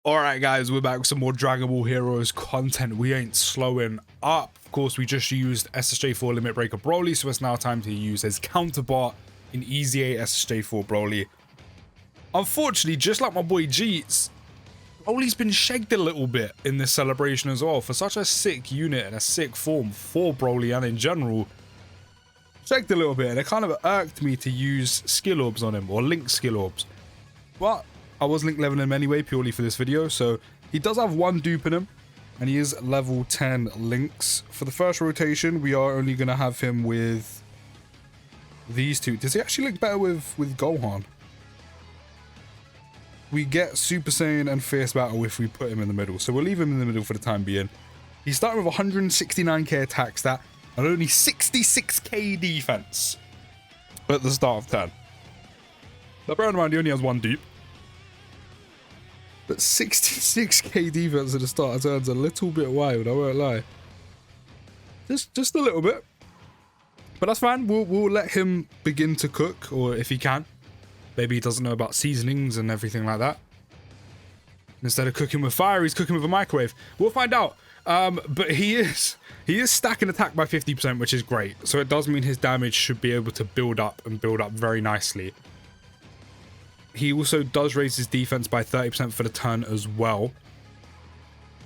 Alright guys, we're back with some more Dragon Ball Heroes content. We ain't slowing up. Of course, we just used SSJ4 Limit Breaker Broly, so it's now time to use his counterpart in EZA SSJ4 Broly. Unfortunately, just like my boy Jeets, Broly's been shagged a little bit in this celebration as well. For such a sick unit and a sick form for Broly and in general, shagged a little bit, and it kind of irked me to use skill orbs on him, or link skill orbs. But I was link leveling him anyway, purely for this video, so he does have one dupe in him, and he is level 10 links. For the first rotation, we are only going to have him with these two. Does he actually link better with Gohan? We get Super Saiyan and Fierce Battle if we put him in the middle, so we'll leave him in the middle for the time being. He's starting with 169k attack stat and only 66k defense at the start of 10. Now bear in mind, he only has one dupe. But 66k defense at the start of turn's a little bit wild, I won't lie. Just a little bit. But that's fine, we'll let him begin to cook, or if he can. Maybe he doesn't know about seasonings and everything like that. Instead of cooking with fire, he's cooking with a microwave. We'll find out. But he is stacking attack by 50%, which is great. So it does mean his damage should be able to build up and build up very nicely. He also does raise his defense by 30% for the turn as well.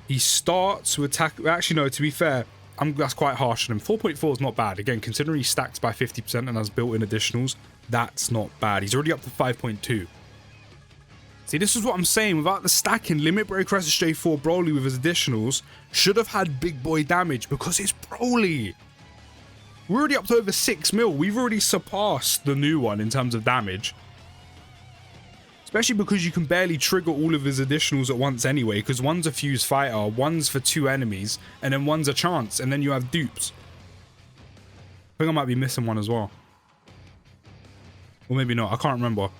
He starts to attack. Actually, no, to be fair, that's quite harsh on him. 4.4 is not bad. Again, considering he stacks by 50% and has built-in additionals, that's not bad. He's already up to 5.2. See, this is what I'm saying. Without the stacking, Limit Breaker SSJ4 Broly with his additionals should have had big boy damage because it's Broly. We're already up to over 6 mil. We've already surpassed the new one in terms of damage. Especially because you can barely trigger all of his additionals at once anyway, because one's a fuse fighter, one's for 2 enemies, and then one's a chance, and then you have dupes. I think I might be missing one as well. Or maybe not, I can't remember.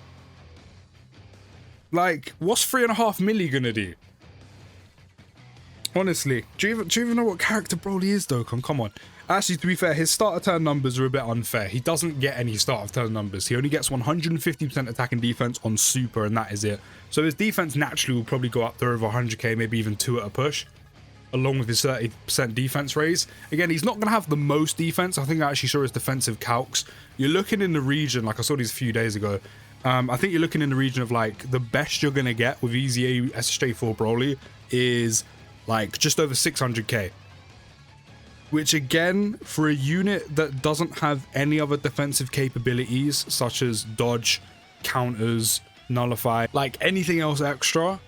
Like, what's 3.5 milli gonna do? Honestly, do you even know what character Broly is, Dokkan? Come on. Actually, to be fair, his start of turn numbers are a bit unfair. He doesn't get any start of turn numbers. He only gets 150% attack and defense on super, and that is it. So his defense naturally will probably go up to over 100k, maybe even 2 at a push, along with his 30% defense raise. Again, he's not going to have the most defense. I think I actually saw his defensive calcs. You're looking in the region, like I saw these a few days ago. I think you're looking in the region of like the best you're going to get with EZA SSJ4 Broly is like just over 600k. Which again, for a unit that doesn't have any other defensive capabilities, such as dodge, counters, nullify, like anything else extra,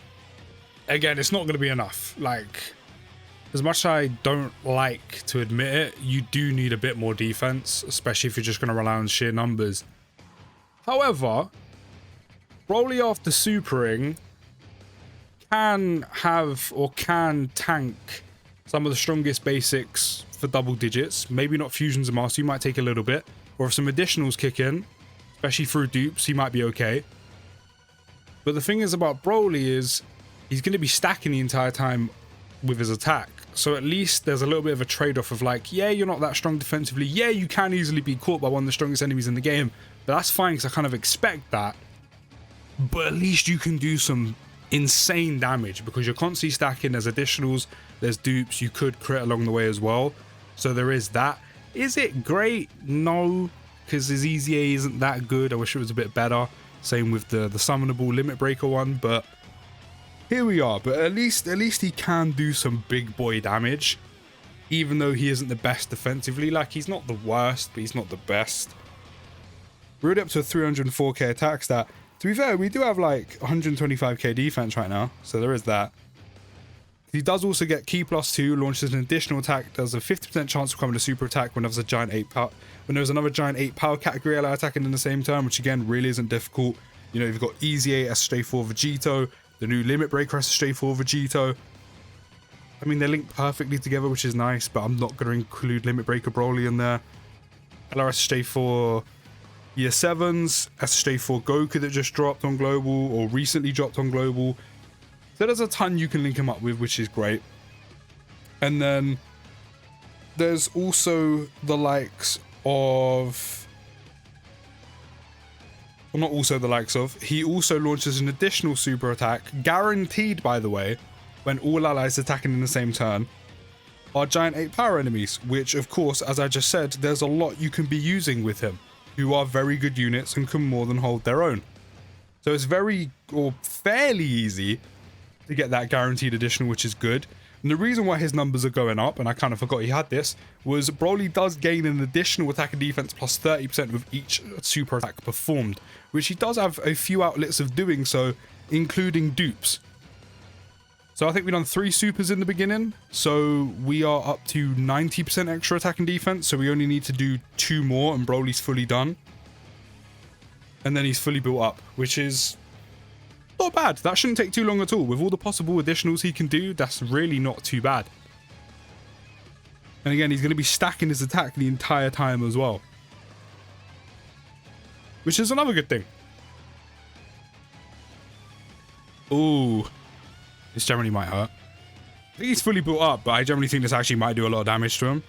again, it's not going to be enough. Like, as much as I don't like to admit it, you do need a bit more defense, especially if you're just going to rely on sheer numbers. However, Broly after supering can have or can tank some of the strongest basics for double digits. Maybe not fusions and masters, you might take a little bit. Or if some additionals kick in, especially through dupes, he might be okay. But the thing is about Broly is he's going to be stacking the entire time with his attack. So at least there's a little bit of a trade-off of like, yeah, you're not that strong defensively. Yeah, you can easily be caught by one of the strongest enemies in the game. But that's fine because I kind of expect that. But at least you can do some insane damage because you're constantly stacking. There's additionals, there's dupes, you could crit along the way as well. So there is that. Is it great? No, because his EZA isn't that good. I wish it was a bit better. Same with the summonable Limit Breaker one, but here we are. But at least he can do some big boy damage, even though he isn't the best defensively. Like, he's not the worst, but he's not the best. We're already up to a 304k attack stat. To be fair, we do have like 125k defense right now, so there is that. He does also get Key +2, launches an additional attack, does a 50% chance of becoming a super attack when there's a giant 8 power. When there's another giant 8 power category ally attacking in the same turn, which again really isn't difficult. You know, you've got EZA SSJ4 Vegito, the new Limit Breaker SSJ4 Vegito. I mean, they link perfectly together, which is nice, but I'm not going to include Limit Breaker Broly in there. LR SSJ4 Year 7s, SSJ4 Goku that just dropped on Global, or recently dropped on Global. So there's a ton you can link him up with, which is great. And then there's also the likes of well, not also the likes of, he also launches an additional super attack, guaranteed by the way, when all allies attacking in the same turn are giant 8 power enemies, which of course, as I just said, there's a lot you can be using with him, who are very good units and can more than hold their own. So it's very, or fairly easy to get that guaranteed additional, which is good. And the reason why his numbers are going up, and I kind of forgot he had this, was Broly does gain an additional attack and defense plus 30% with each super attack performed, which he does have a few outlets of doing so, including dupes. So I think we've done 3 supers in the beginning, so we are up to 90% extra attack and defense, so we only need to do 2 more and Broly's fully done. And then he's fully built up, which is not bad. That shouldn't take too long at all. With all the possible additionals he can do, that's really not too bad. And again, he's going to be stacking his attack the entire time as well, which is another good thing. Ooh. This generally might hurt. I think he's fully built up, but I generally think this actually might do a lot of damage to him.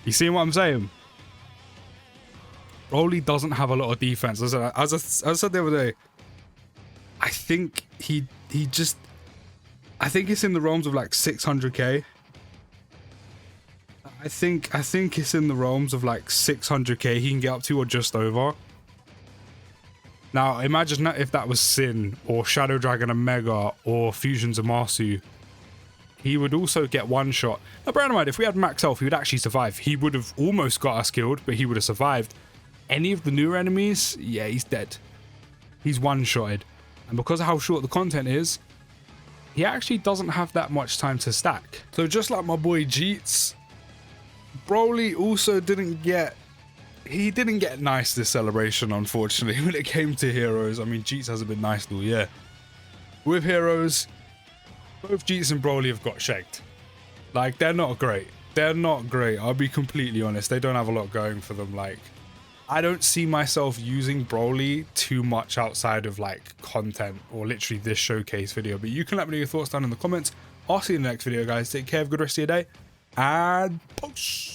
You see what I'm saying? Broly doesn't have a lot of defense. As I said the other day, I think I think it's in the realms of like 600k. I think it's in the realms of like 600k he can get up to, or just over. Now, imagine that if that was Sin, or Shadow Dragon and Mega, or Fusions of Zamasu. He would also get one shot. Now, bear in mind, if we had max health, he would actually survive. He would have almost got us killed, but he would have survived. Any of the newer enemies, yeah, he's dead. He's one-shotted. And because of how short the content is, he actually doesn't have that much time to stack. So just like my boy Jeets, Broly also didn't get nice this celebration, unfortunately, when it came to heroes. I mean, Jeets hasn't been nice all year. With heroes, both Jeets and Broly have got shagged. Like, they're not great. They're not great. I'll be completely honest. They don't have a lot going for them. Like, I don't see myself using Broly too much outside of like content or literally this showcase video. But you can let me know your thoughts down in the comments. I'll see you in the next video, guys. Take care. Have a good rest of your day. And post.